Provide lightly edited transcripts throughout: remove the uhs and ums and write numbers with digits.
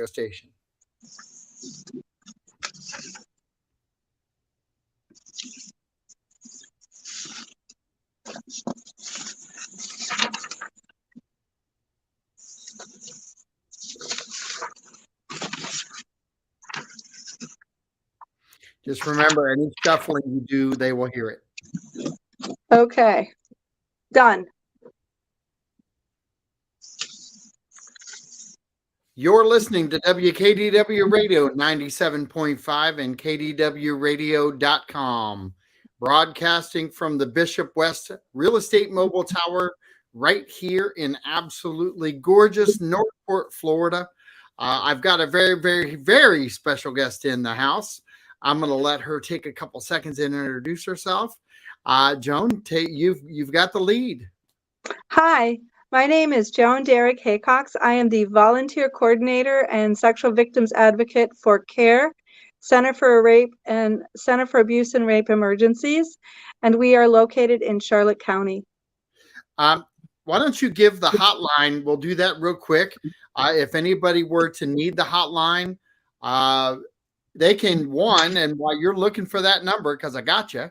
station. Just remember, any shuffling you do, they will hear it. Okay, done. You're listening to WKDW Radio 97.5 and KDWRadio.com, broadcasting from the Bishop West Real Estate Mobile Tower right here in absolutely gorgeous Northport, Florida. I've got a very, very, very special guest in the house. I'm going to let her take a couple seconds and introduce herself. Joan, you've got the lead. Hi, my name is Joan Derrick Haycox. I am the volunteer coordinator and sexual victims advocate for CARE, Center for Rape and Center for Abuse and Rape Emergencies, and we are located in Charlotte County. Why don't you give the hotline? We'll do that real quick. If anybody were to need the hotline, they can and while you're looking for that number, because I got you,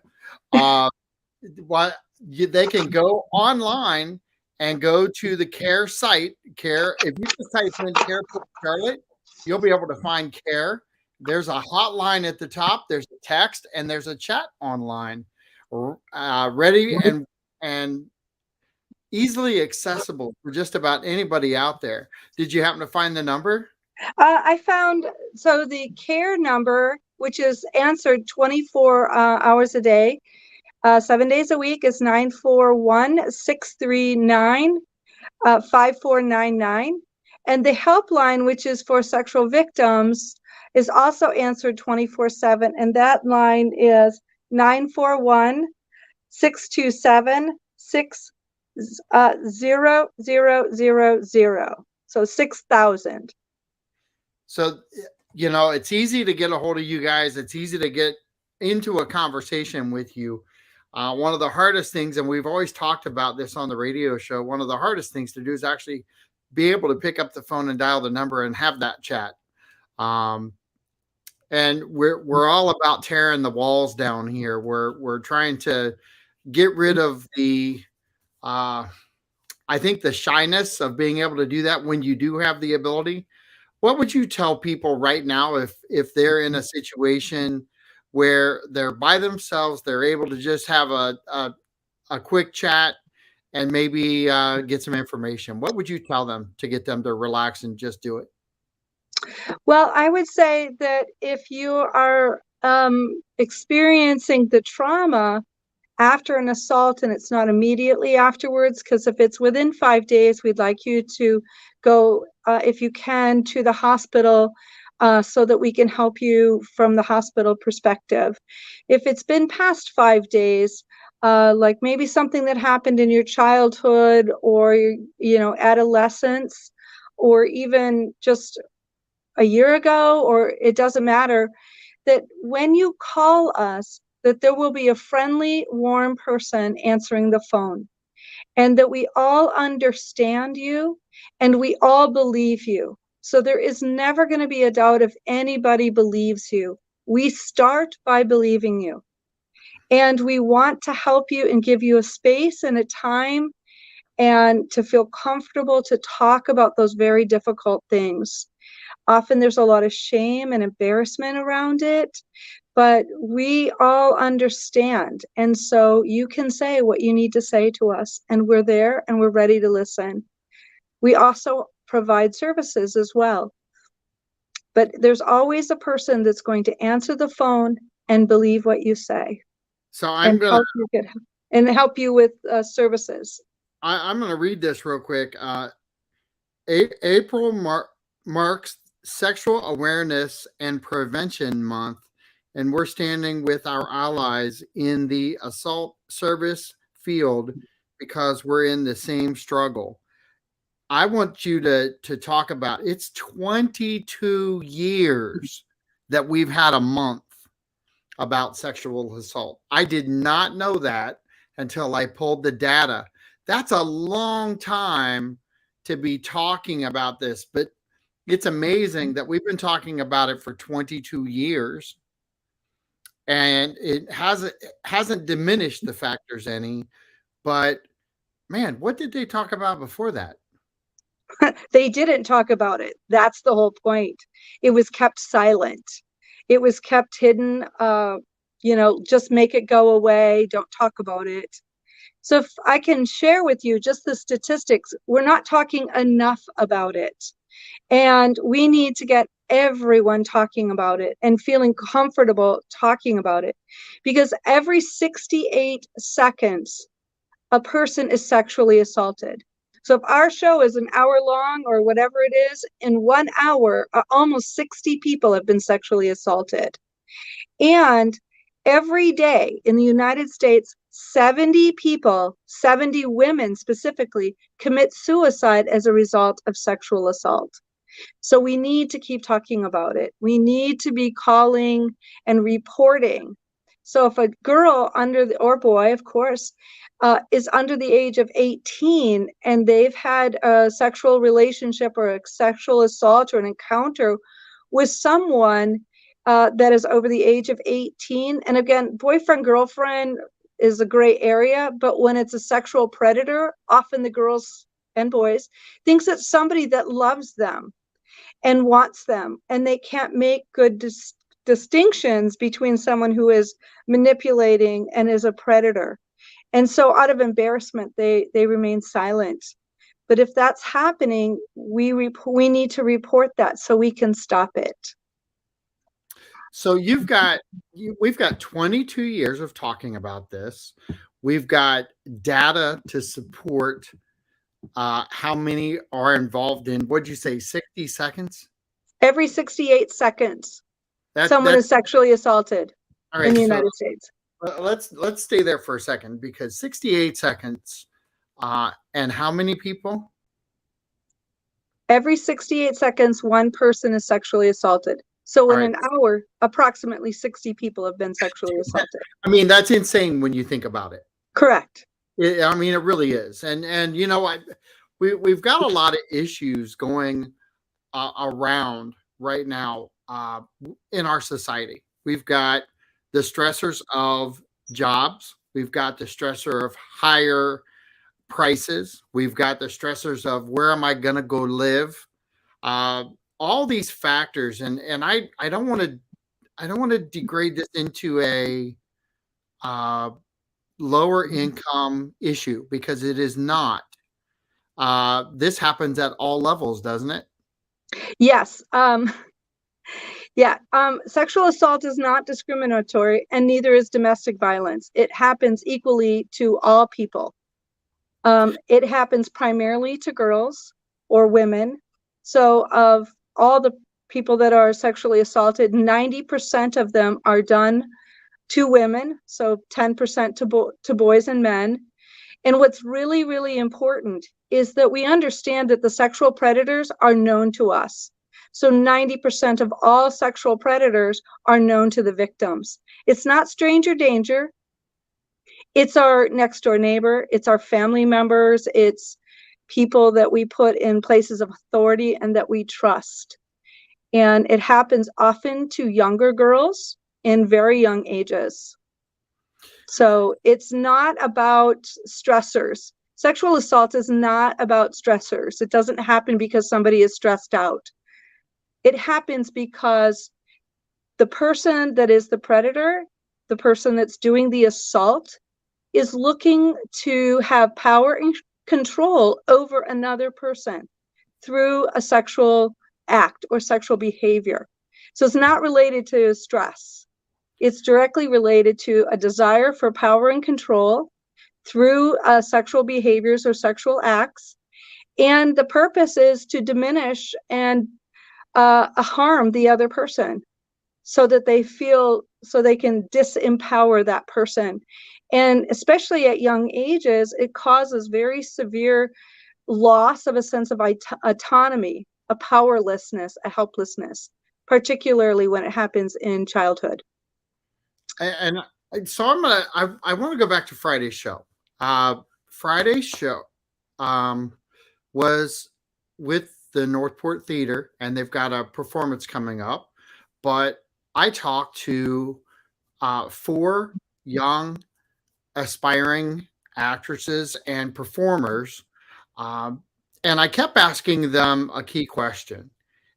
they can go online and go to the CARE site. CARE, if you just type in CARE Charlotte, you'll be able to find CARE. There's a hotline at the top. There's a text and there's a chat online, ready and easily accessible for just about anybody out there. Did you happen to find the number? I found, so the CARE number, which is answered 24 hours a day, 7 days a week, is 941-639-5499. And the helpline, which is for sexual victims, is also answered 24/7. And that line is 941-627-6000. So 6,000. So, it's easy to get a hold of you guys. It's easy to get into a conversation with you. One of the hardest things, and we've always talked about this on the radio show, one of the hardest things to do is actually be able to pick up the phone and dial the number and have that chat. And we're all about tearing the walls down here. We're trying to get rid of the, I think, the shyness of being able to do that when you do have the ability. What would you tell people right now if they're in a situation where they're by themselves, they're able to just have a quick chat and maybe get some information? What would you tell them to get them to relax and just do it? Well, I would say that if you are experiencing the trauma after an assault and it's not immediately afterwards, because if it's within 5 days, we'd like you to go, if you can, to the hospital so that we can help you from the hospital perspective. If it's been past 5 days, like maybe something that happened in your childhood or, adolescence, or even just a year ago, or it doesn't matter, that when you call us, that there will be a friendly, warm person answering the phone, and that we all understand you and we all believe you. So there is never going to be a doubt if anybody believes you. We start by believing you, and we want to help you and give you a space and a time and to feel comfortable to talk about those very difficult things. Often there's a lot of shame and embarrassment around it, but we all understand. And so you can say what you need to say to us, and we're there and we're ready to listen. We also provide services as well. But there's always a person that's going to answer the phone and believe what you say. So I'm going to help you with services. I'm going to read this real quick. April marks Sexual Awareness and Prevention Month, and we're standing with our allies in the assault service field because we're in the same struggle. I want you to talk about, it's 22 years that we've had a month about sexual assault. I did not know that until I pulled the data. That's a long time to be talking about this, but it's amazing that we've been talking about it for 22 years, and it hasn't diminished the factors any. But man, what did they talk about before that? They didn't talk about it. That's the whole point. It was kept silent. It was kept hidden. Just make it go away. Don't talk about it. So if I can share with you just the statistics, we're not talking enough about it. And we need to get everyone talking about it and feeling comfortable talking about it. Because every 68 seconds, a person is sexually assaulted. So if our show is an hour long or whatever it is, in 1 hour, almost 60 people have been sexually assaulted. And every day in the United States, 70 people, 70 women specifically, commit suicide as a result of sexual assault. So we need to keep talking about it. We need to be calling and reporting. So if a girl or boy, of course, is under the age of 18 and they've had a sexual relationship or a sexual assault or an encounter with someone that is over the age of 18, and again, boyfriend, girlfriend is a gray area, but when it's a sexual predator, often the girls and boys thinks it's somebody that loves them and wants them, and they can't make good distinctions between someone who is manipulating and is a predator. And so out of embarrassment, they remain silent. But if that's happening, we need to report that so we can stop it. So we've got 22 years of talking about this. We've got data to support how many are involved in, what'd you say, 60 seconds? Every 68 seconds, someone That's is sexually assaulted all in right. the So United States. let's stay there for a second, because 68 seconds, and how many people? Every 68 seconds, one person is sexually assaulted. So All in right. an hour, approximately 60 people have been sexually assaulted. I mean, that's insane when you think about it. Correct. I mean, it really is. And we've got a lot of issues going around right now in our society. We've got the stressors of jobs. We've got the stressor of higher prices. We've got the stressors of where am I going to go live? Uh, all these factors, and I don't want to degrade this into a uh, lower income issue, because it is not. This happens at all levels, doesn't it? Yes. Yeah. Sexual assault is not discriminatory, and neither is domestic violence. It happens equally to all people. It happens primarily to girls or women. So of all the people that are sexually assaulted, 90% of them are done to women, so 10% to boys and men. And what's really, really important is that we understand that the sexual predators are known to us. So 90% of all sexual predators are known to the victims. It's not stranger danger. It's our next door neighbor. It's our family members. It's people that we put in places of authority and that we trust. And it happens often to younger girls in very young ages. So it's not about stressors. Sexual assault is not about stressors. It doesn't happen because somebody is stressed out. It happens because the person that is the predator, the person that's doing the assault, is looking to have power and control over another person through a sexual act or sexual behavior. So it's not related to stress. It's directly related to a desire for power and control through sexual behaviors or sexual acts. And the purpose is to diminish and harm the other person so that so they can disempower that person. And especially at young ages, it causes very severe loss of a sense of autonomy, a powerlessness, a helplessness, particularly when it happens in childhood. And so I want to go back to Friday's show. Friday's show was with the Northport Theater, and they've got a performance coming up. But I talked to four young aspiring actresses and performers, um, and I kept asking them a key question.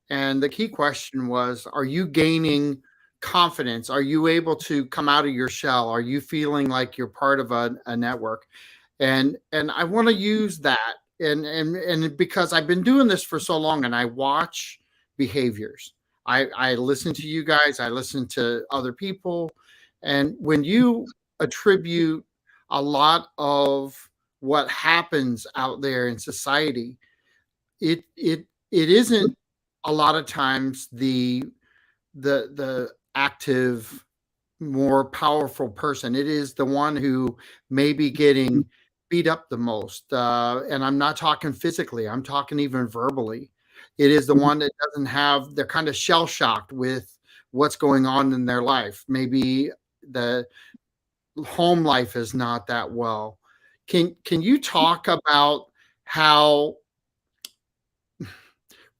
And the key question was, are you gaining confidence? Are you able to come out of your shell? Are you feeling like you're part of a network? And I want to use that, and because I've been doing this for so long, and I watch behaviors. I listen to you guys, I listen to other people, and when you attribute a lot of what happens out there in society, it isn't a lot of times the active, more powerful person. It is the one who may be getting beat up the most, and I'm not talking physically, I'm talking even verbally. It is the one that doesn't have, they're kind of shell shocked with what's going on in their life. Maybe the home life is not that well. Can you talk about how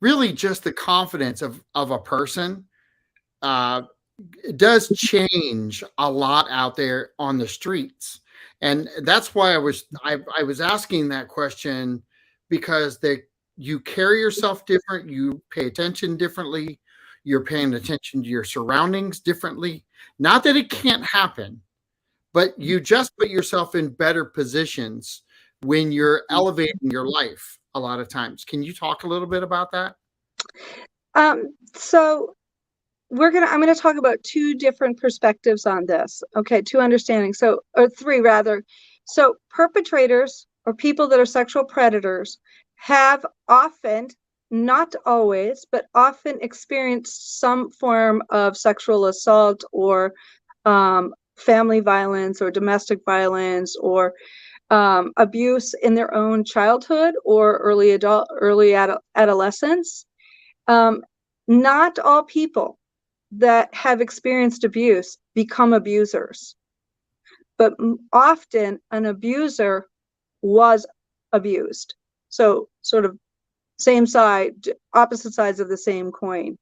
really just the confidence of a person uh, it does change a lot out there on the streets, and that's why I was asking that question, because you carry yourself different, you pay attention differently, you're paying attention to your surroundings differently. Not that it can't happen, but you just put yourself in better positions when you're elevating your life a lot of times. Can you talk a little bit about that? So I'm gonna talk about two different perspectives on this. Okay, two understandings. So, or three rather. So perpetrators or people that are sexual predators have often, not always, but often experienced some form of sexual assault or family violence or domestic violence or abuse in their own childhood or adolescence. Um, Not all people that have experienced abuse become abusers, but often an abuser was abused. So, sort of same side, opposite sides of the same coin.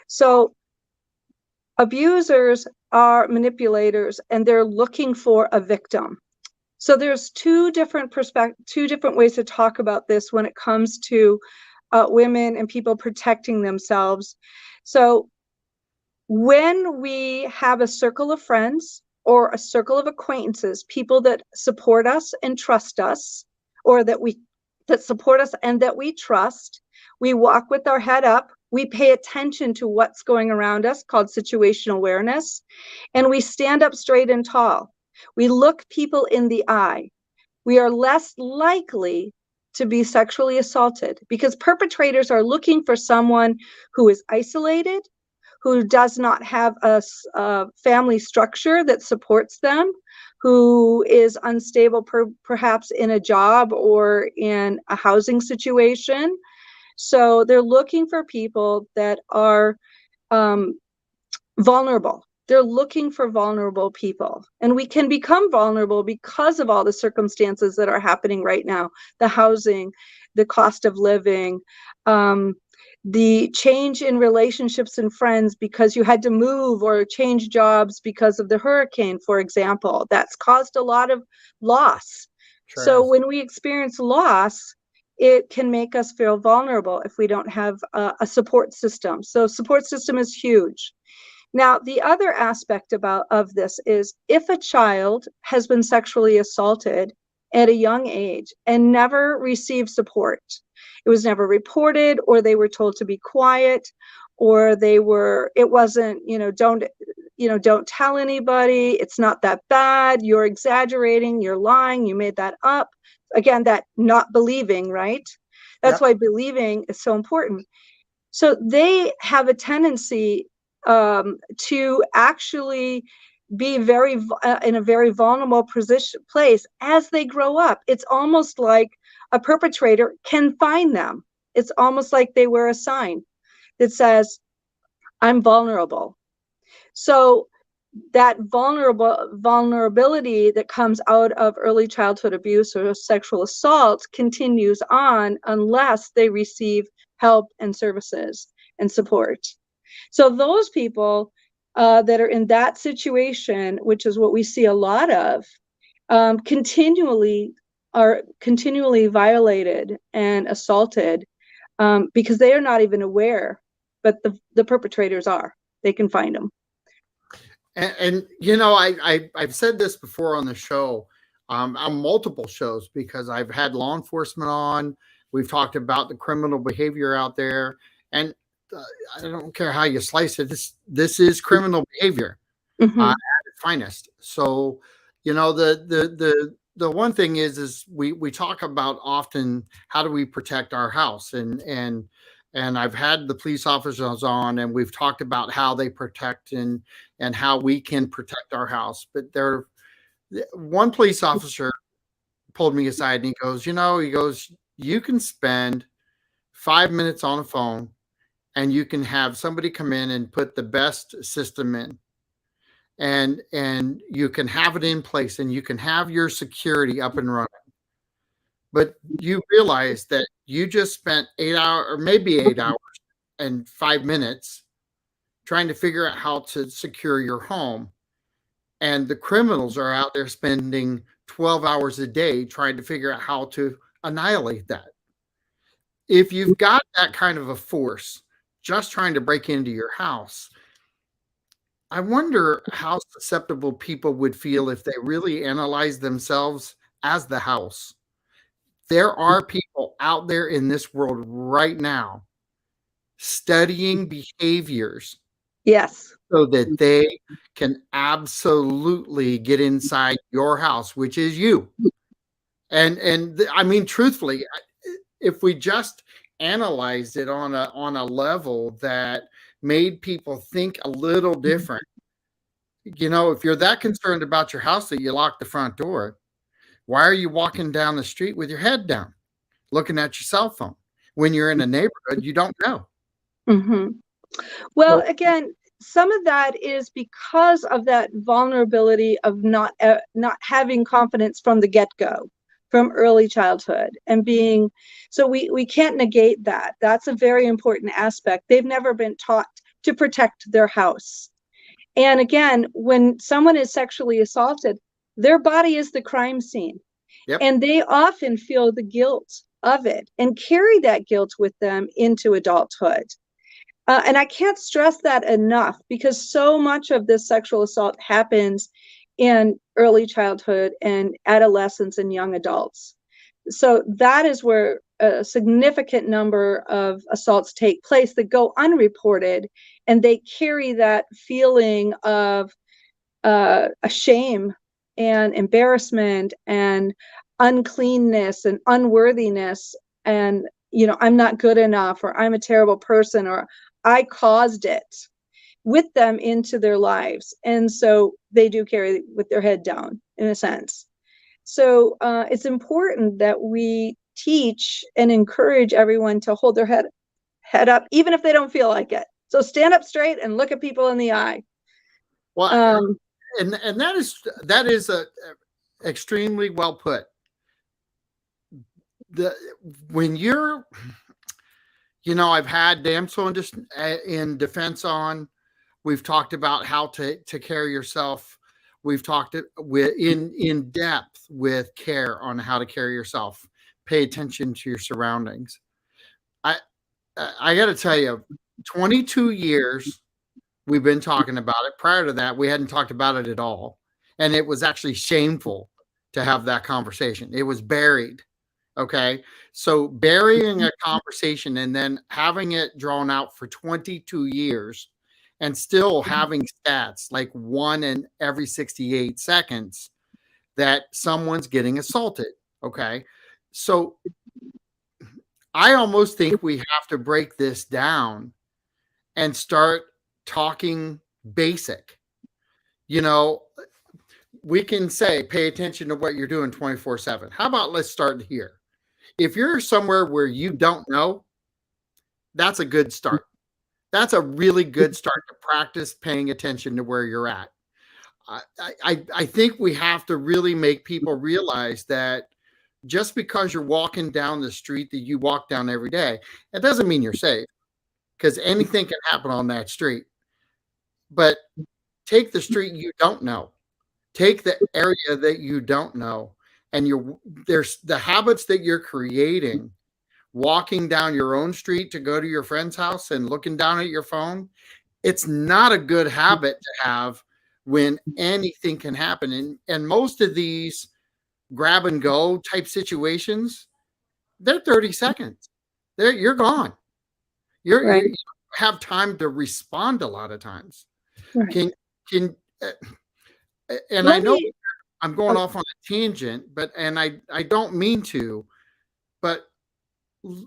So, abusers are manipulators and they're looking for a victim. So there's two different ways to talk about this when it comes to women and people protecting themselves. So when we have a circle of friends or a circle of acquaintances, people that support us and trust us, or that support us and that we trust, we walk with our head up, we pay attention to what's going around us, called situational awareness, and we stand up straight and tall. We look people in the eye. We are less likely to be sexually assaulted because perpetrators are looking for someone who is isolated, who does not have a family structure that supports them, who is unstable perhaps in a job or in a housing situation. So they're looking for people that are vulnerable. They're looking for vulnerable people. And we can become vulnerable because of all the circumstances that are happening right now, the housing, the cost of living, the change in relationships and friends because you had to move or change jobs because of the hurricane, for example. That's caused a lot of loss. Sure So has. when we experience loss, it can make us feel vulnerable if we don't have a support system. So support system is huge. Now, the other aspect of this is if a child has been sexually assaulted at a young age and never received support, it was never reported, or they were told to be quiet, or it wasn't, don't tell anybody, it's not that bad, you're exaggerating, you're lying, you made that up. Again, that not believing, right? That's Yep. why believing is so important. So they have a tendency to actually be in a very vulnerable place as they grow up. It's almost like a perpetrator can find them. It's almost like they wear a sign that says, "I'm vulnerable." So that vulnerability that comes out of early childhood abuse or sexual assault continues on unless they receive help and services and support. So those people that are in that situation, which is what we see a lot of, continually violated and assaulted because they are not even aware, but the perpetrators are. They can find them. And I've said this before on the show, on multiple shows, because I've had law enforcement on. We've talked about the criminal behavior out there, and uh, I don't care how you slice it. This is criminal behavior Mm-hmm. at its finest. So, the one thing is we talk about often, how do we protect our house, and I've had the police officers on, and we've talked about how they protect and how we can protect our house. But one police officer pulled me aside and he goes, you can spend 5 minutes on a phone and you can have somebody come in and put the best system in, and you can have it in place and you can have your security up and running. But you realize that you just spent 8 hours, or maybe 8 hours and 5 minutes, trying to figure out how to secure your home. And the criminals are out there spending 12 hours a day trying to figure out how to annihilate that. If you've got that kind of a force just trying to break into your house, I wonder how susceptible people would feel if they really analyze themselves as the house. There are people out there in this world right now studying behaviors Yes. so that they can absolutely get inside your house, which is you. I mean, truthfully, if we just analyzed it on a level that made people think a little different, if you're that concerned about your house that you lock the front door, why are you walking down the street with your head down, looking at your cell phone when you're in a neighborhood you don't know? Mm-hmm. Well, So, again, some of that is because of that vulnerability of not having confidence from the get-go, from early childhood, and being so we can't negate that. That's a very important aspect. They've never been taught to protect their house. And again, when someone is sexually assaulted, their body is the crime scene, yep. and they often feel the guilt of it and carry that guilt with them into adulthood. And I can't stress that enough, because so much of this sexual assault happens in early childhood and adolescents and young adults. So that is where a significant number of assaults take place that go unreported, and they carry that feeling of a shame and embarrassment and uncleanness and unworthiness, and I'm not good enough, or I'm a terrible person, or I caused it, with them into their lives. And so they do carry with their head down, in a sense. So it's important that we teach and encourage everyone to hold their head up, even if they don't feel like it. So stand up straight and look at people in the eye. Well, Um, and that is a extremely well put. The when you're, I've had damsel in defense on. We've talked about how to carry yourself. We've talked in depth with care on how to carry yourself. Pay attention to your surroundings. I I got to tell you, 22 years we've been talking about it. Prior to that, we hadn't talked about it at all, and it was actually shameful to have that conversation. It was buried. Okay. So burying a conversation and then having it drawn out for 22 years and still having stats like 1 in every 68 seconds that someone's getting assaulted. Okay. So I almost think we have to break this down and start talking basic. You know, we can say, pay attention to what you're doing 24/7. How about let's start here? If you're somewhere where you don't know, that's a good start. That's a really good start to practice paying attention to where you're at. I think we have to really make people realize that just because you're walking down the street that you walk down every day, it doesn't mean you're safe, because anything can happen on that street. But take the street you don't know, take the area that you don't know, and there's the habits that you're creating walking down your own street to go to your friend's house and looking down at your phone. It's not a good habit to have when anything can happen. And most of these grab and go type situations, they're 30 seconds. You're gone. Right. You have time to respond a lot of times. Right. Can and I Let know me, I'm going oh, off on a tangent, but and I don't mean to, but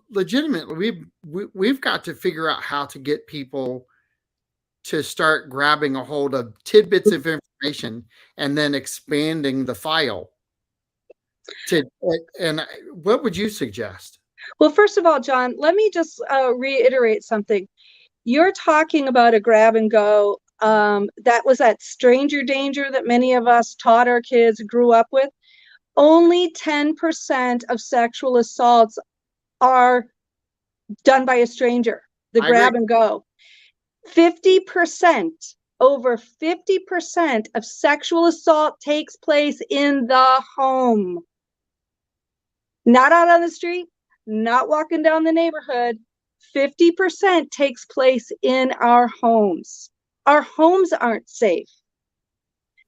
legitimately we've got to figure out how to get people to start grabbing a hold of tidbits of information and then expanding the file to. And what would you suggest? well, first of all, John, let me just reiterate something. You're talking about a grab and go. That was that stranger danger that many of us taught our kids, grew up with. Only 10% of sexual assaults are done by a stranger, the I agree. grab and go. 50%, over 50% of sexual assault takes place in the home. Not out on the street, not walking down the neighborhood. 50% takes place in our homes. Our homes aren't safe.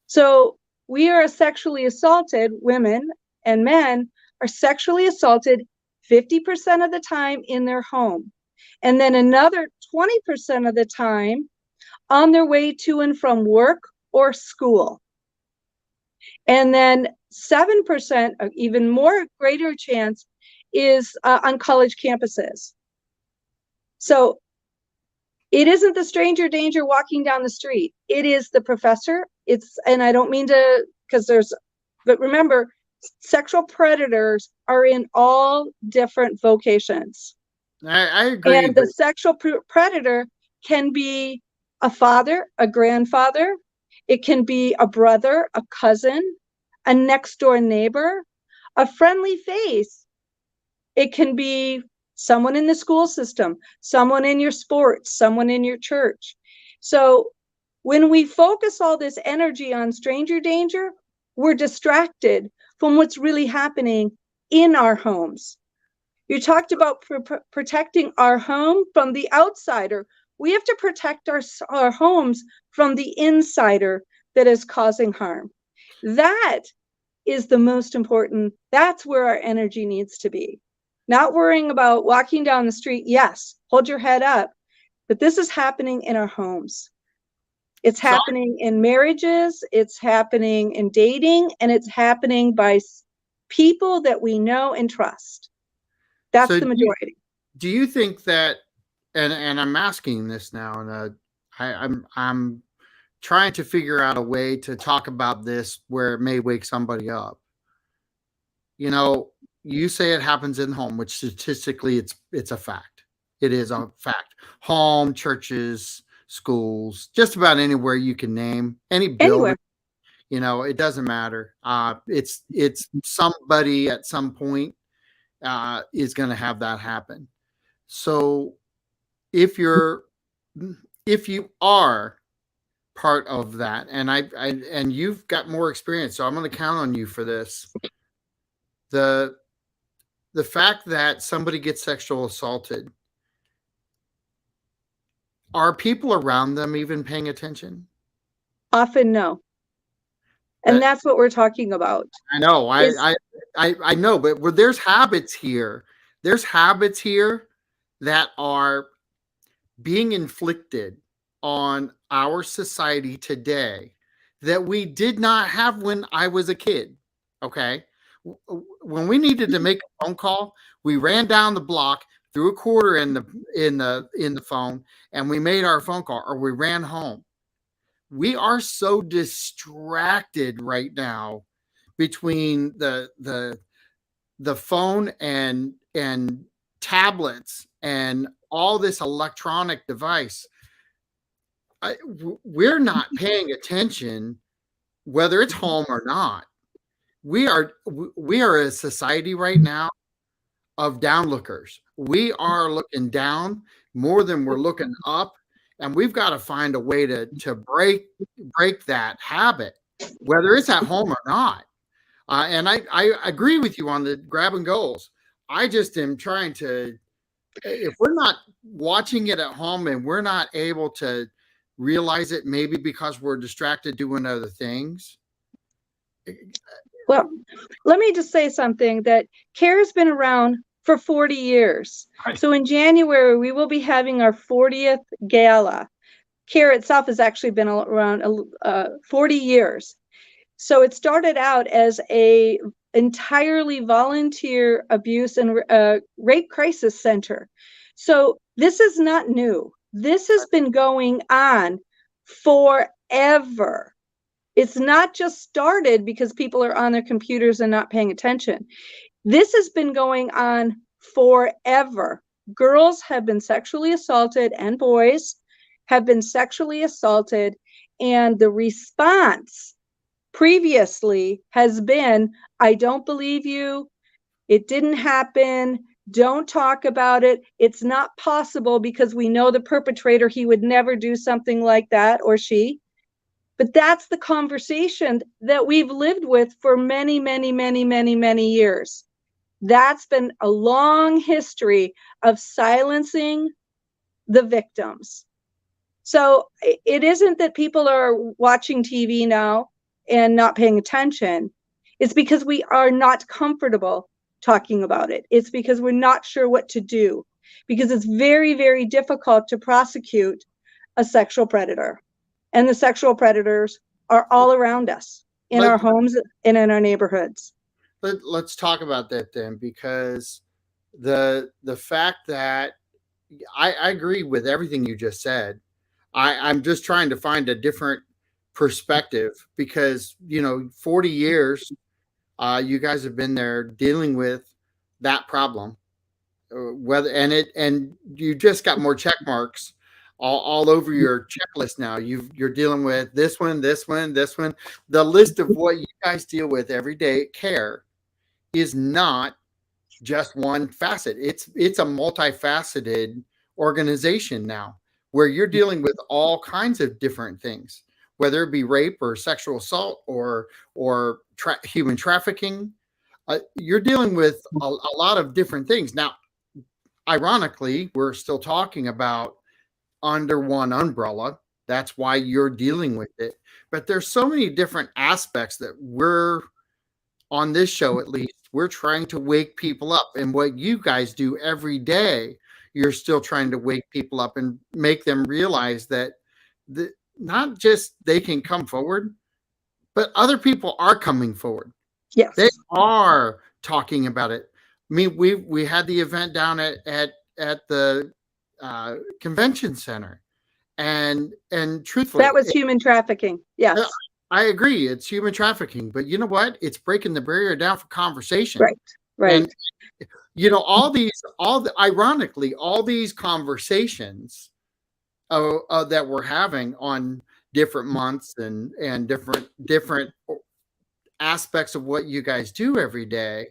So we are sexually assaulted, women and men are sexually assaulted 50% of the time in their home. And then another 20% of the time on their way to and from work or school. And then 7%, even more greater chance, is on college campuses. So it isn't the stranger danger walking down the street. It is the professor. And I don't mean to, but remember, sexual predators are in all different vocations. I agree, And the but sexual predator can be a father, a grandfather. It can be a brother, a cousin, a next door neighbor, a friendly face. It can be someone in the school system, someone in your sports, someone in your church. So when we focus all this energy on stranger danger, we're distracted from what's really happening in our homes. You talked about protecting our home from the outsider. We have to protect our homes from the insider that is causing harm. That is the most important. That's where our energy needs to be. Not worrying about walking down the street. Yes, hold your head up. But this is happening in our homes. It's so happening in marriages. It's happening in dating. And it's happening by people that we know and trust. That's so the majority. do you think that, and I'm asking this now, and I'm trying to figure out a way to talk about this where it may wake somebody up. You know, you say it happens in home, which statistically it's a fact. It is a fact. Home, churches, schools, just about anywhere you can name, any building, Anywhere. it doesn't matter. It's somebody at some point is going to have that happen. So if you're if you are part of that, and and you've got more experience, so I'm going to count on you for this. The the fact that somebody gets sexual assaulted, are people around them even paying attention? Often no. And That that's what we're talking about. I know, Is I know, but where there's habits here, that are being inflicted on our society today that we did not have when I was a kid. Okay. When we needed to make a phone call, we ran down the block, threw a quarter in the phone, and we made our phone call, or we ran home. We are so distracted right now between the phone and tablets and all this electronic device. We're not paying attention, whether it's home or not. we are a society right now of downlookers. We are looking down more than we're looking up, and we've got to find a way to break that habit, whether it's at home or not. And I agree with you on the grab and goals. I just am trying to, if we're not watching it at home and we're not able to realize it, maybe because we're distracted doing other things. Well, let me just say something that CARE's been around for 40 years. Right. So in January, we will be having our 40th gala. CARE itself has actually been around 40 years. So it started out as a entirely volunteer abuse and rape crisis center. So this is not new. This has been going on forever. It's not just started because people are on their computers and not paying attention. This has been going on forever. Girls have been sexually assaulted and boys have been sexually assaulted, and the response previously has been, I don't believe you, it didn't happen, don't talk about it, it's not possible because we know the perpetrator, he would never do something like that, or she. But that's the conversation that we've lived with for many, many, many, many, many years. That's been a long history of silencing the victims. So it isn't that people are watching TV now and not paying attention. It's because we are not comfortable talking about it. It's because we're not sure what to do, because it's very, very difficult to prosecute a sexual predator. And the sexual predators are all around us in our homes and in our neighborhoods. Let's talk about that then, because the fact that I agree with everything you just said. I'm just trying to find a different perspective because 40 years you guys have been there dealing with that problem, whether and you just got more check marks all over your checklist now. You're dealing with this one, this one, this one. The list of what you guys deal with every day at CARE is not just one facet. It's a multifaceted organization now where you're dealing with all kinds of different things, whether it be rape or sexual assault or human trafficking. You're dealing with a lot of different things. Now, ironically, we're still talking about under one umbrella. That's why you're dealing with it. But there's so many different aspects that we're on this show, at least, we're trying to wake people up. And what you guys do every day, you're still trying to wake people up and make them realize that not just they can come forward, but other people are coming forward. Yes. They are talking about it. I mean, we had the event down at the convention center, and truthfully, that was human trafficking. Yes. I agree. It's human trafficking, but you know what? It's breaking the barrier down for conversation. Right. And ironically, all these conversations that we're having on different months and different aspects of what you guys do every day,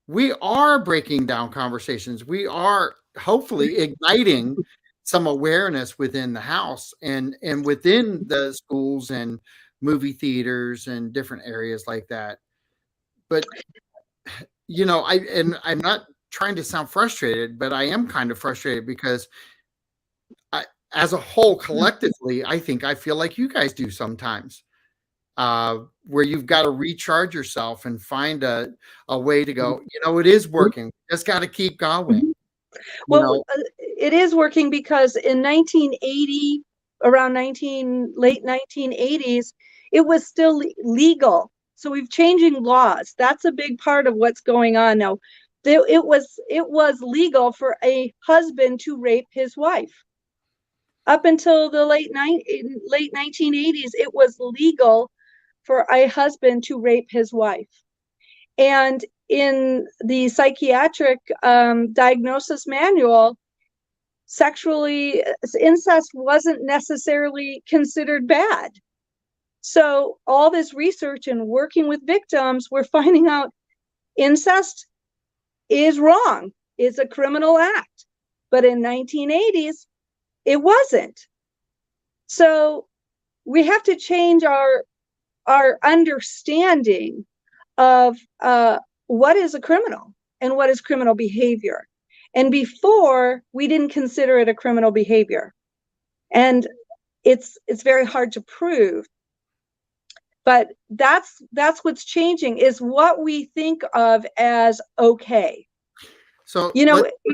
we are breaking down conversations. We are hopefully igniting some awareness within the house and within the schools and movie theaters and different areas like that. But I'm not trying to sound frustrated, but I am kind of frustrated because as a whole, collectively, I feel like you guys do sometimes, where you've got to recharge yourself and find a way to go, it is working. Just got to keep going. Well, it is working because in 1980, around late 1980s, it was still legal. So we've changing laws. That's a big part of what's going on now. It was legal for a husband to rape his wife. Up until the late 1980s, it was legal for a husband to rape his wife. And in the psychiatric diagnosis manual, incest wasn't necessarily considered bad. So all this research and working with victims, we're finding out incest is wrong. It's a criminal act. But in 1980s, it wasn't. So we have to change our understanding of what is a criminal and what is criminal behavior. And before, we didn't consider it a criminal behavior. And it's very hard to prove. But that's what's changing, is what we think of as okay. So,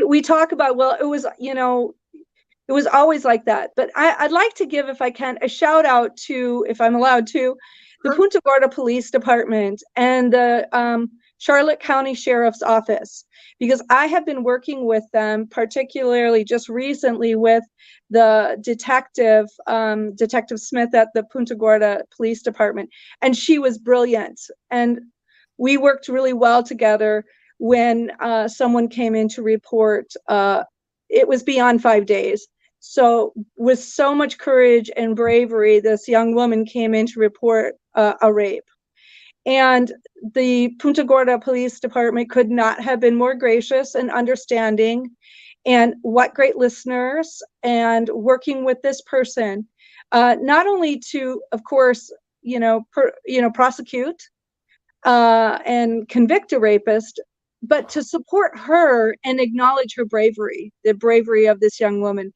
we talk about, well, it was, it was always like that. But I'd like to give, if I can, a shout out to, if I'm allowed to, the Punta Gorda Police Department and the Charlotte County Sheriff's Office, because I have been working with them, particularly just recently with the detective, Detective Smith at the Punta Gorda Police Department, and she was brilliant. And we worked really well together when someone came in to report. It was beyond 5 days. So with so much courage and bravery, this young woman came in to report a rape. And the Punta Gorda Police Department could not have been more gracious and understanding. And what great listeners, and working with this person, not only to, of course, prosecute and convict a rapist, but to support her and acknowledge her bravery, the bravery of this young woman.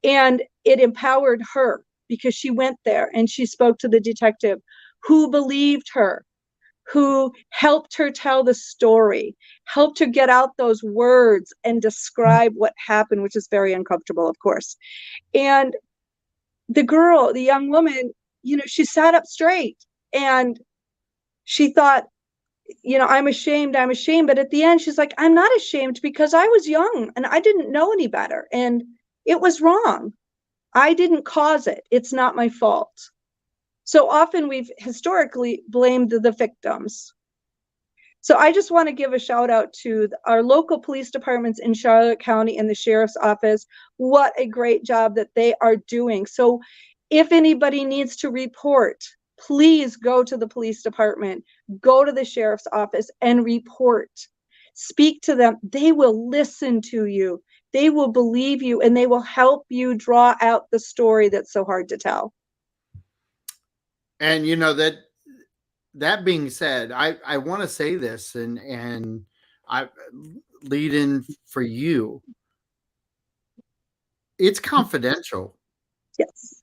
And it empowered her, because she went there and she spoke to the detective who believed her, who helped her tell the story, helped her get out those words and describe what happened, which is very uncomfortable, of course. And the girl, the young woman, she sat up straight and she thought, I'm ashamed. But at the end, she's like, I'm not ashamed, because I was young and I didn't know any better. And it was wrong. I didn't cause it. It's not my fault. So often we've historically blamed the victims. So I just want to give a shout out to our local police departments in Charlotte County and the Sheriff's Office. What a great job that they are doing. So if anybody needs to report, please go to the police department, go to the Sheriff's Office and report. Speak to them. They will listen to you. They will believe you, and they will help you draw out the story that's so hard to tell. And that being said, I want to say this, and I lead in for you. It's confidential. Yes.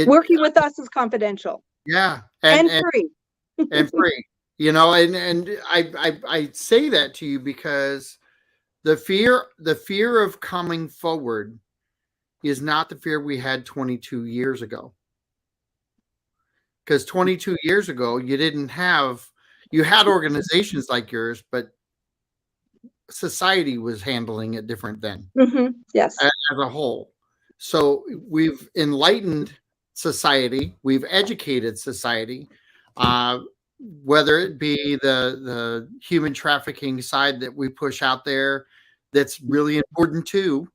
Working with us is confidential. Yeah. And free. And free. And I say that to you because the fear of coming forward is not the fear we had 22 years ago. Because 22 years ago, you had organizations like yours, but society was handling it different then. Mm-hmm. Yes. As a whole. So we've enlightened society, we've educated society, whether it be the human trafficking side that we push out there, that's really important too,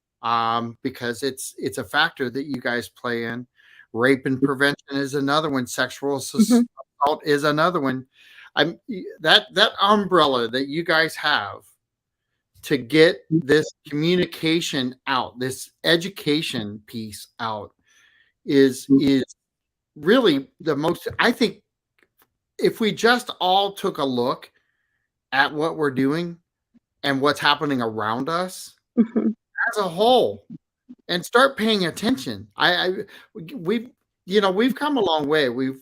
because it's a factor that you guys play in. Rape and prevention is another one. Sexual assault is another one. That umbrella that you guys have to get this communication out, this education piece out, is really the most. I think if we just all took a look at what we're doing and what's happening around us as a whole, and start paying attention. We've come a long way. We've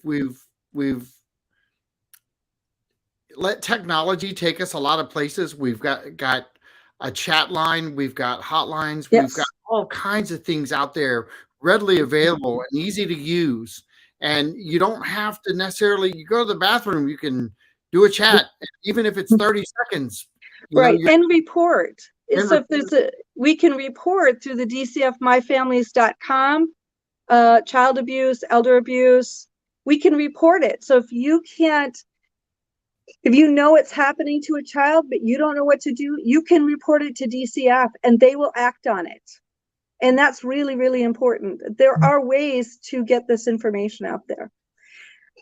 let technology take us a lot of places. We've got a chat line, we've got hotlines, yes. We've got all kinds of things out there readily available and easy to use. And you don't have to necessarily, you go to the bathroom, you can do a chat, even if it's 30 seconds. Right. And report. So if we can report through the dcfmyfamilies.com, child abuse, elder abuse, we can report it. So if you know it's happening to a child, but you don't know what to do, you can report it to DCF and they will act on it. And that's really, really important. There are ways to get this information out there.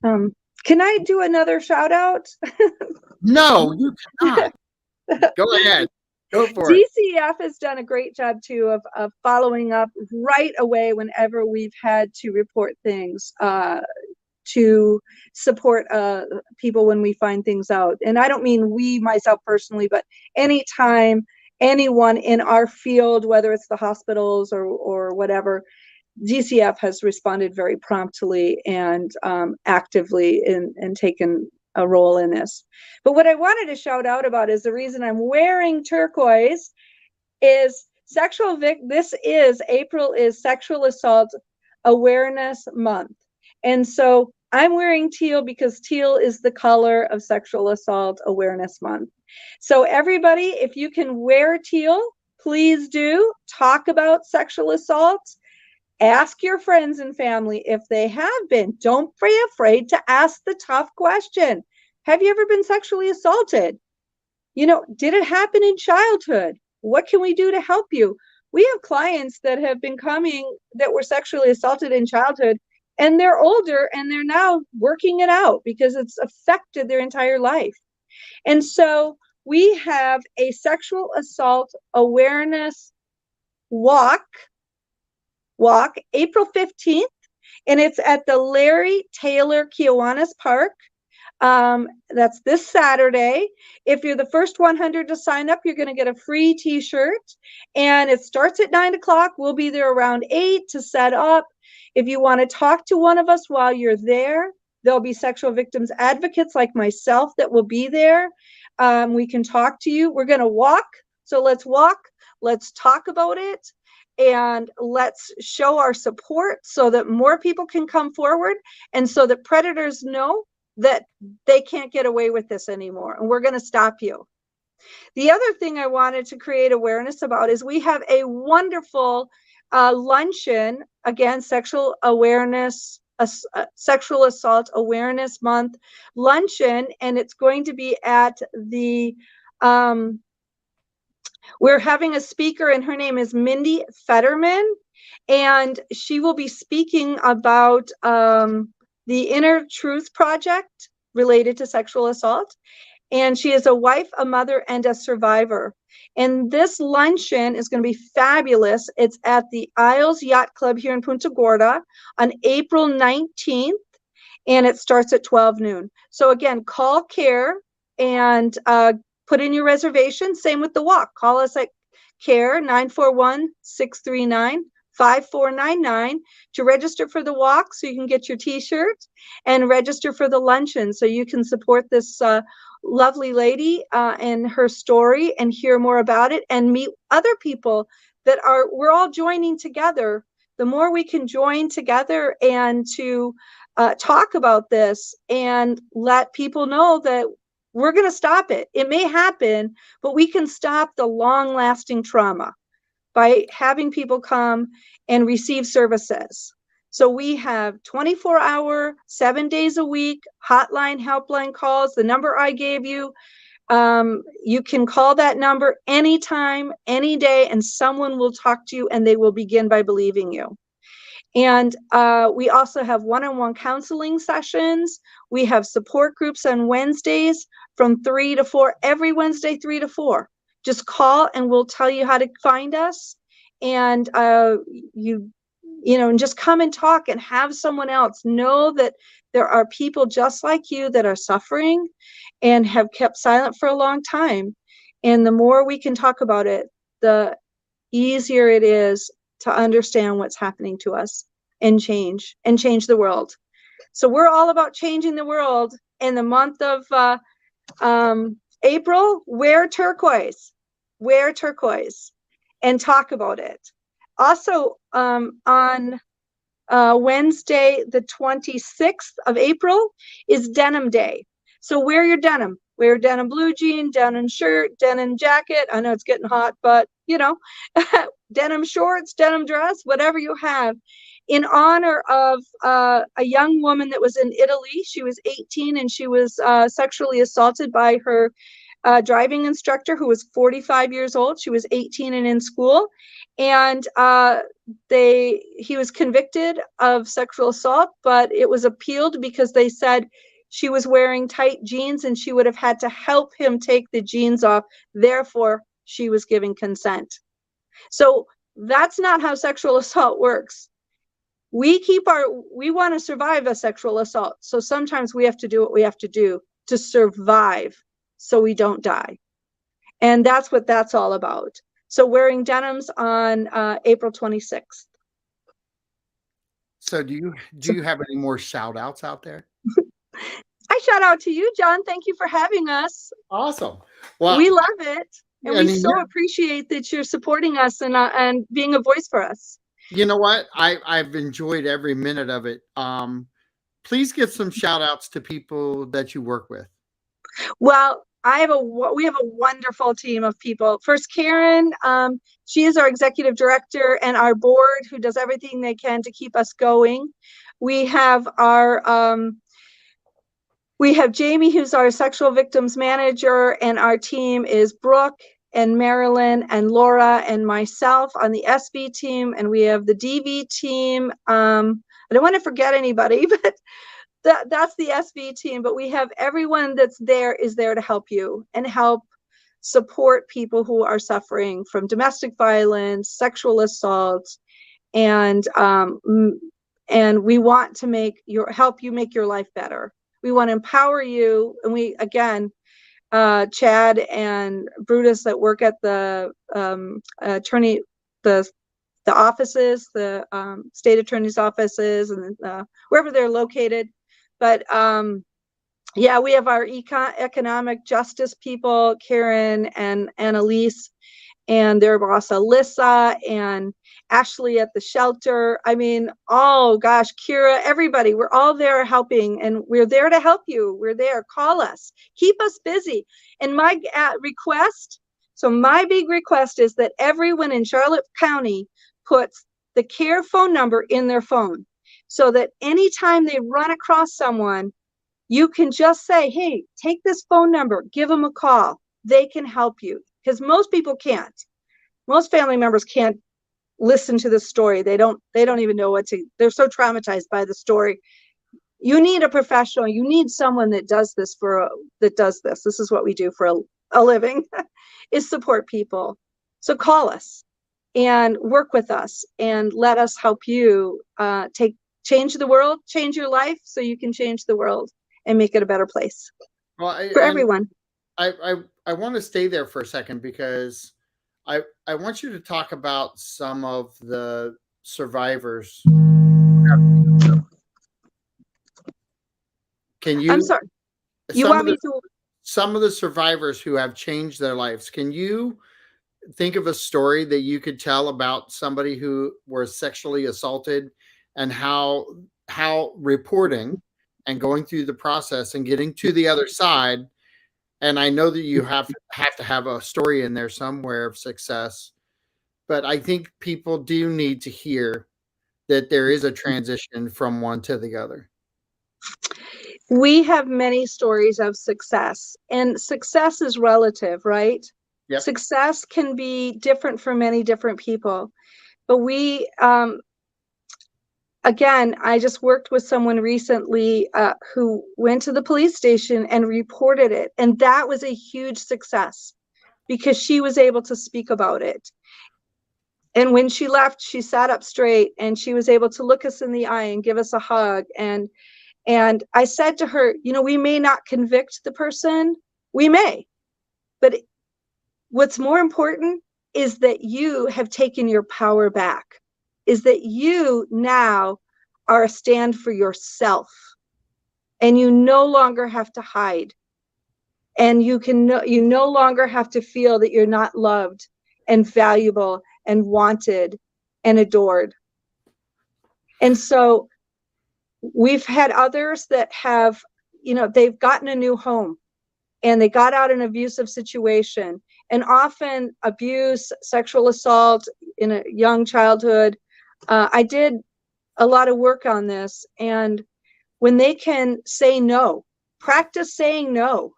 Can I do another shout out? No, you cannot. Go ahead. Go for it. DCF has done a great job too of following up right away whenever we've had to report things to support people when we find things out. And I don't mean we, myself personally, but anytime anyone in our field, whether it's the hospitals or whatever, DCF has responded very promptly and actively and taken a role in this. But what I wanted to shout out about is the reason I'm wearing turquoise is April is Sexual Assault Awareness Month. And so I'm wearing teal because teal is the color of Sexual Assault Awareness Month. So everybody, if you can wear teal, please do. Talk about sexual assault. Ask your friends and family if they have been. Don't be afraid to ask the tough question. Have you ever been sexually assaulted? Did it happen in childhood? What can we do to help you? We have clients that have been coming that were sexually assaulted in childhood, and they're older and they're now working it out because it's affected their entire life. And so we have a sexual assault awareness walk April 15th, and it's at the Larry Taylor Kiwanis Park. That's this Saturday. If you're the first 100 to sign up, you're going to get a free t-shirt, and it starts at 9 o'clock. We'll be there around 8 to set up. If you want to talk to one of us while you're there, there'll be sexual victims advocates like myself that will be there. We can talk to you. We're going to walk. So let's walk. Let's talk about it. And let's show our support so that more people can come forward and so that predators know that they can't get away with this anymore. And we're going to stop you. The other thing I wanted to create awareness about is we have a wonderful luncheon, again, Sexual Assault Awareness Month luncheon, and it's going to be at the we're having a speaker, and her name is Mindy Fetterman, and she will be speaking about the Inner Truth Project related to sexual assault. And she is a wife, a mother, and a survivor. And this luncheon is going to be fabulous. It's at the Isles Yacht Club here in Punta Gorda on April 19th, and it starts at 12 noon. So again, call CARE and put in your reservation. Same with the walk. Call us at CARE 941-639-5499 to register for the walk so you can get your t-shirt, and register for the luncheon so you can support this lovely lady and her story and hear more about it and meet other people we're all joining together. The more we can join together and to talk about this and let people know that we're going to stop it. It may happen, but we can stop the long-lasting trauma by having people come and receive services. So we have 24-hour, 7 days a week, hotline, helpline calls. The number I gave you, you can call that number anytime, any day, and someone will talk to you, and they will begin by believing you. And we also have one-on-one counseling sessions. We have support groups on Wednesdays from 3 to 4, every Wednesday, 3 to 4. Just call and we'll tell you how to find us. And and just come and talk and have someone else know that there are people just like you that are suffering and have kept silent for a long time. And the more we can talk about it, the easier it is to understand what's happening to us and change the world. So we're all about changing the world. In the month of April, wear turquoise and talk about it. Also, on Wednesday, the 26th of April is Denim Day. So wear your denim. Wear denim blue jean, denim shirt, denim jacket. I know it's getting hot, but denim shorts, denim dress, whatever you have, in honor of a young woman that was in Italy. She was 18 and she was sexually assaulted by her driving instructor who was 45 years old. She was 18 and in school. And he was convicted of sexual assault, but it was appealed because they said she was wearing tight jeans and she would have had to help him take the jeans off. Therefore, she was giving consent. So that's not how sexual assault works. We want to survive a sexual assault. So sometimes we have to do what we have to do to survive so we don't die. And that's what that's all about. So wearing denims on April 26th. So do you have any more shout outs out there? I shout out to you, John. Thank you for having us. Awesome. Well, we love it. And we so appreciate that you're supporting us and being a voice for us. You know what? I've enjoyed every minute of it. Please give some shout outs to people that you work with. Well, we have a wonderful team of people. First, Karen, she is our executive director, and our board who does everything they can to keep us going. We have Jamie, who's our sexual victims manager, and our team is Brooke and Marilyn and Laura and myself on the SV team, and we have the DV team. I don't want to forget anybody, but that's the SV team. But we have everyone is there to help you and help support people who are suffering from domestic violence, sexual assault, and we want to help you make your life better. We want to empower you, and we again. Chad and Brutus that work at the attorney, the offices, the state attorney's offices, and wherever they're located. But yeah, we have our economic justice people, Karen and Annalise, and their boss Alyssa and Ashley at the shelter. I mean, oh gosh, Kira, everybody, we're all there helping, and we're there to help you. We're there. Call us. Keep us busy. And my big request is that everyone in Charlotte County puts the CARE phone number in their phone so that anytime they run across someone, you can just say, hey, take this phone number, give them a call. They can help you, because most people can't. Most family members can't listen to the story. They don't even know they're so traumatized by the story. You need a professional. You need someone that does this. This is what we do for a living, is support people. So call us and work with us and let us help you change the world, change your life so you can change the world and make it a better place for everyone. I want to stay there for a second because I want you to talk about some of the survivors. Can you? I'm sorry. You want me to? Some of the survivors who have changed their lives. Can you think of a story that you could tell about somebody who was sexually assaulted and how reporting and going through the process and getting to the other side? And I know that you have to have a story in there somewhere of success, but I think people do need to hear that there is a transition from one to the other. We have many stories of success, and success is relative, right? Yep. Success can be different for many different people, but we, again, I just worked with someone recently who went to the police station and reported it. And that was a huge success because she was able to speak about it. And when she left, she sat up straight and she was able to look us in the eye and give us a hug. And I said to her, we may not convict the person, we may, but what's more important is that you have taken your power back, is that you now are a stand for yourself and you no longer have to hide. And you no longer have to feel that you're not loved and valuable and wanted and adored. And so we've had others that have, they've gotten a new home and they got out an abusive situation, and often abuse, sexual assault in a young childhood. I did a lot of work on this, and when they can say no, practice saying no,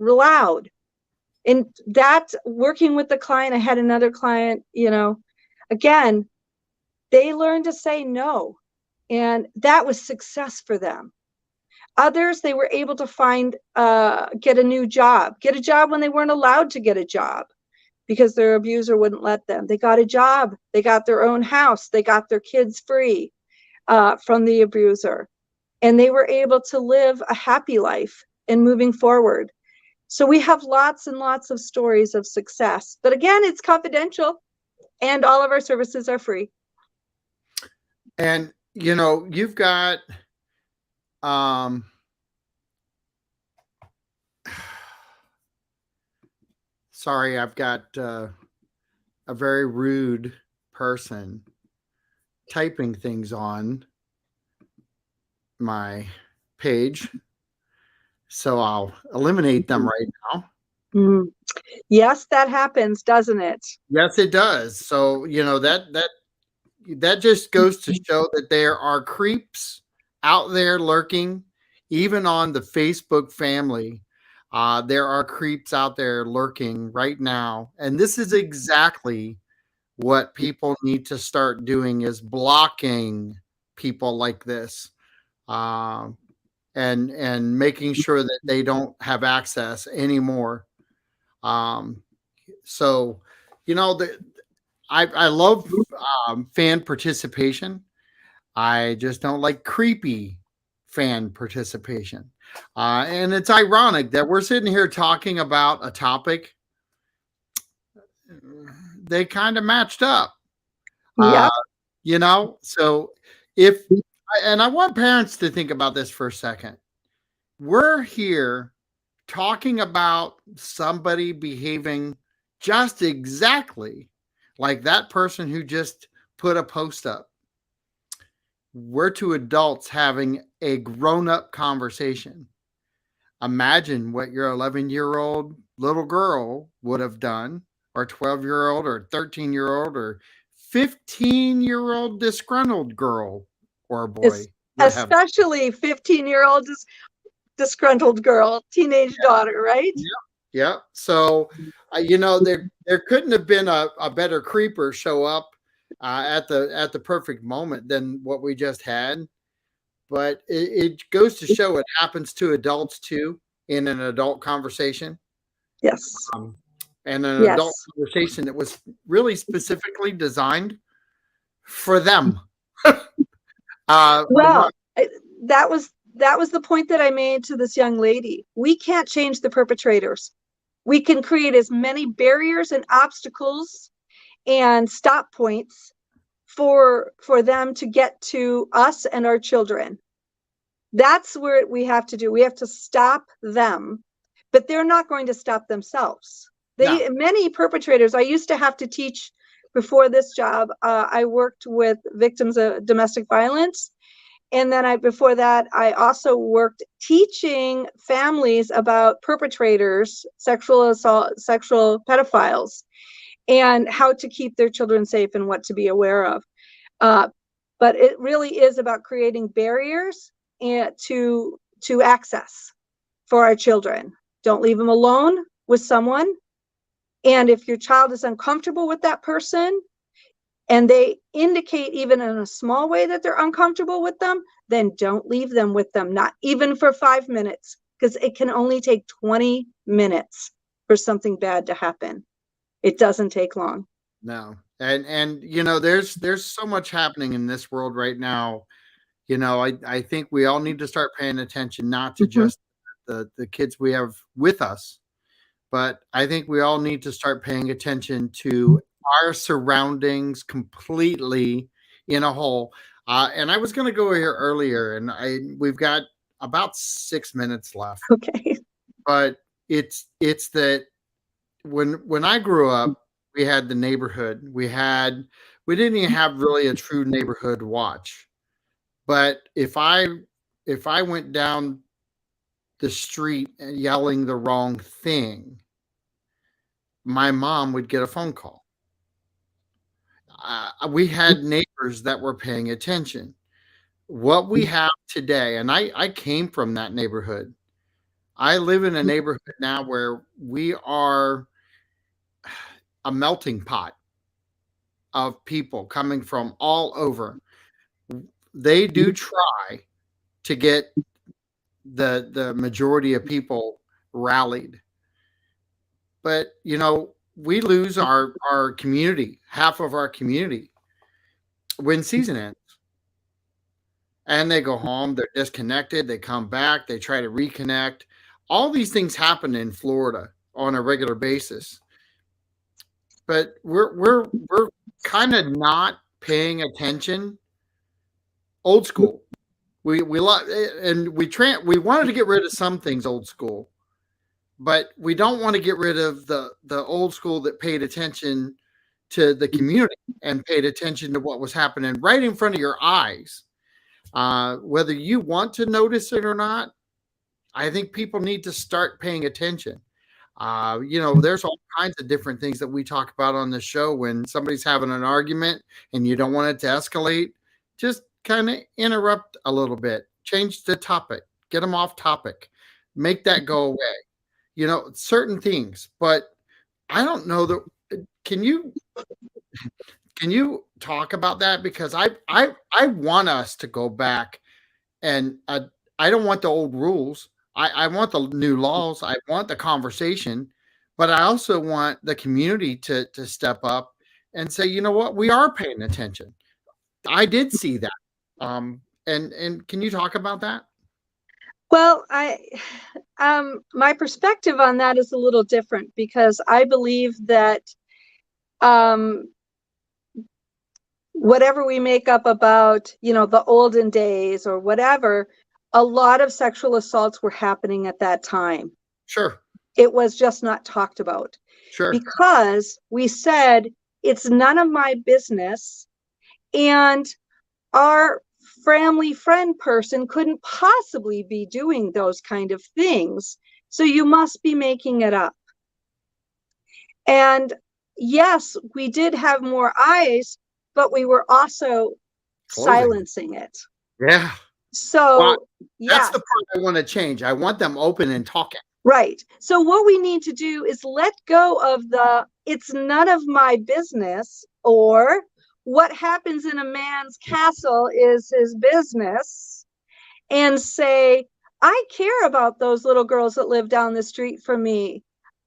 loud. And that, working with the client, I had another client, again, they learned to say no. And that was success for them. Others, they were able to get a job when they weren't allowed to get a job because their abuser wouldn't let them. They got a job, they got their own house, they got their kids free from the abuser, and they were able to live a happy life and moving forward. So we have lots and lots of stories of success, but again, it's confidential and all of our services are free. And you've got sorry, I've got a very rude person typing things on my page, so I'll eliminate them right now. Mm. Yes, that happens, doesn't it? Yes, it does. So that just goes to show that there are creeps out there lurking, even on the Facebook family. There are creeps out there lurking right now, and this is exactly what people need to start doing: is blocking people like this, and making sure that they don't have access anymore. Um, so, I love fan participation. I just don't like creepy fan participation. And it's ironic that we're sitting here talking about a topic they kind of matched up. Yep. So if, and I want parents to think about this for a second. We're here talking about somebody behaving just exactly like that person who just put a post up. We're two adults having a grown up conversation. Imagine what your 11-year-old little girl would have done, or 12-year-old, or 13-year-old, or 15-year-old disgruntled girl or boy would have. Especially 15-year-old disgruntled girl, teenage daughter, right? Yeah. So, there couldn't have been a better creeper show up at the perfect moment than what we just had. But it goes to show it happens to adults too, in an adult conversation. Yes. And an adult conversation that was really specifically designed for them. Well, that was the point that I made to this young lady. We can't change the perpetrators. We can create as many barriers and obstacles and stop points for them to get to us and our children. That's where we have to do. We have to stop them, but they're not going to stop themselves. Many perpetrators, I used to have to teach before this job. I worked with victims of domestic violence. And then before that, I also worked teaching families about perpetrators, sexual assault, sexual pedophiles, and how to keep their children safe and what to be aware of. But it really is about creating barriers to access for our children. Don't leave them alone with someone. And if your child is uncomfortable with that person, and they indicate even in a small way that they're uncomfortable with them, then don't leave them with them, not even for 5 minutes, because it can only take 20 minutes for something bad to happen. It doesn't take long. No. And there's so much happening in this world right now. I think we all need to start paying attention, not to just the kids we have with us, but I think we all need to start paying attention to our surroundings completely in a whole. And I was going to go here earlier, and we've got about 6 minutes left. Okay. But it's that when I grew up, we had the neighborhood. We didn't even have really a true neighborhood watch. But if I went down the street yelling the wrong thing, my mom would get a phone call. We had neighbors that were paying attention. What we have today, and I came from that neighborhood. I live in a neighborhood now where we are a melting pot of people coming from all over. They do try to get the majority of people rallied, but we lose our community, half of our community when season ends, and they go home. They're disconnected. They come back. They try to reconnect. All these things happen in Florida on a regular basis, but we're kind of not paying attention. Old school. We love and we wanted to get rid of some things old school, but we don't want to get rid of the old school that paid attention to the community and paid attention to what was happening right in front of your eyes. Whether you want to notice it or not, I think people need to start paying attention. There's all kinds of different things that we talk about on the show when somebody's having an argument and you don't want it to escalate. Just kind of interrupt a little bit, change the topic, get them off topic, make that go away. Certain things, but I don't know that. Can you can you talk about that? Because I want us to go back and I don't want the old rules. I want the new laws. I want the conversation, but I also want the community to step up and say, you know what, we are paying attention. I did see that. And can you talk about that? Well, my perspective on that is a little different because I believe that um, whatever we make up about, the olden days or whatever, a lot of sexual assaults were happening at that time. Sure. It was just not talked about Sure. because we said it's none of my business, and our family friend person couldn't possibly be doing those kind of things. So you must be making it up. And yes, we did have more eyes, but we were also silencing it. Yeah. So, well, yes. That's the part I want to change. I want them open and talking. Right. So what we need to do is let go of the it's none of my business, or what happens in a man's castle is his business, and say, I care about those little girls that live down the street from me.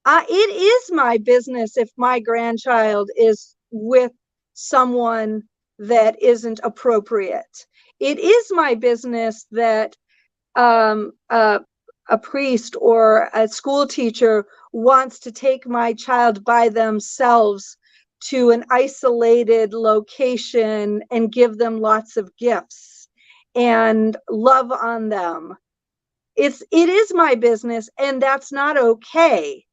It is my business if my grandchild is with someone that isn't appropriate. It is my business that a priest or a school teacher wants to take my child by themselves to an isolated location and give them lots of gifts and love on them. It is my business, and that's not okay.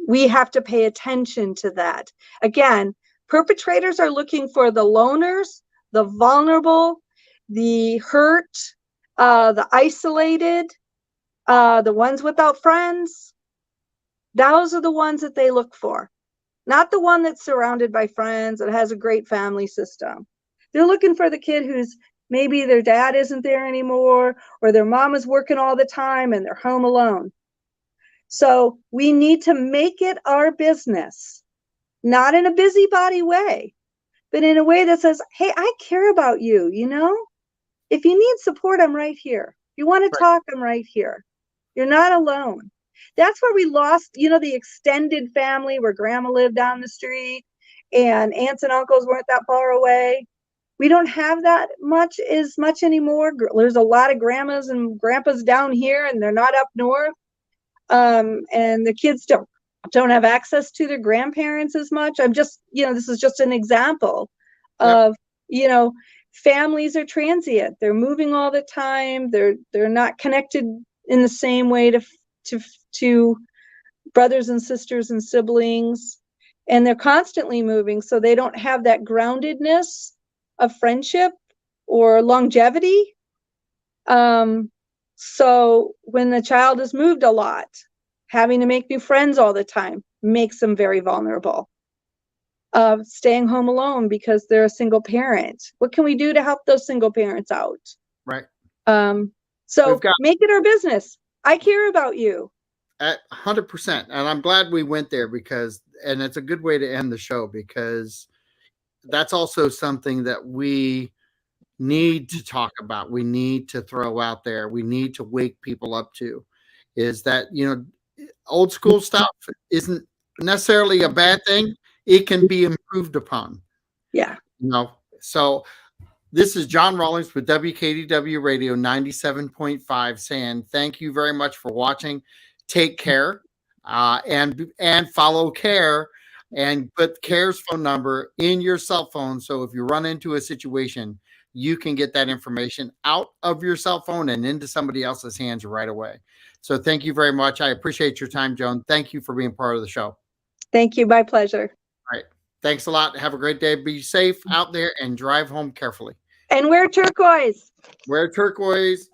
We have to pay attention to that. Again, perpetrators are looking for the loners, the vulnerable, the hurt, the isolated, the ones without friends. Those are the ones that they look for, not the one that's surrounded by friends, that has a great family system. They're looking for the kid who's maybe their dad isn't there anymore, or their mom is working all the time and they're home alone. So we need to make it our business, not in a busybody way, but in a way that says, hey, I care about you. If you need support, I'm right here. If you want to talk, I'm right here. You're not alone. That's where we lost, the extended family where grandma lived down the street and aunts and uncles weren't that far away. We don't have that as much anymore. There's a lot of grandmas and grandpas down here, and they're not up north. And the kids don't have access to their grandparents as much. This is just an example of, families are transient. They're moving all the time. They're not connected in the same way to brothers and sisters and siblings, and they're constantly moving, so they don't have that groundedness of friendship or longevity. So when the child has moved a lot, having to make new friends all the time makes them very vulnerable. Staying home alone because they're a single parent. What can we do to help those single parents out? Right. So make it our business. I care about you. At 100%. And I'm glad we went there because, and it's a good way to end the show because that's also something that we need to talk about. We need to throw out there. We need to wake people up to is that, old school stuff isn't necessarily a bad thing. It can be improved upon, Yeah. So this is John Rawlings with WKDW Radio 97.5 saying thank you very much for watching. Take care and follow CARE and put CARE's phone number in your cell phone. So if you run into a situation, you can get that information out of your cell phone and into somebody else's hands right away. So thank you very much. I appreciate your time, Joan. Thank you for being part of the show. Thank you. My pleasure. All right. Thanks a lot. Have a great day. Be safe out there and drive home carefully. And wear turquoise. Wear turquoise.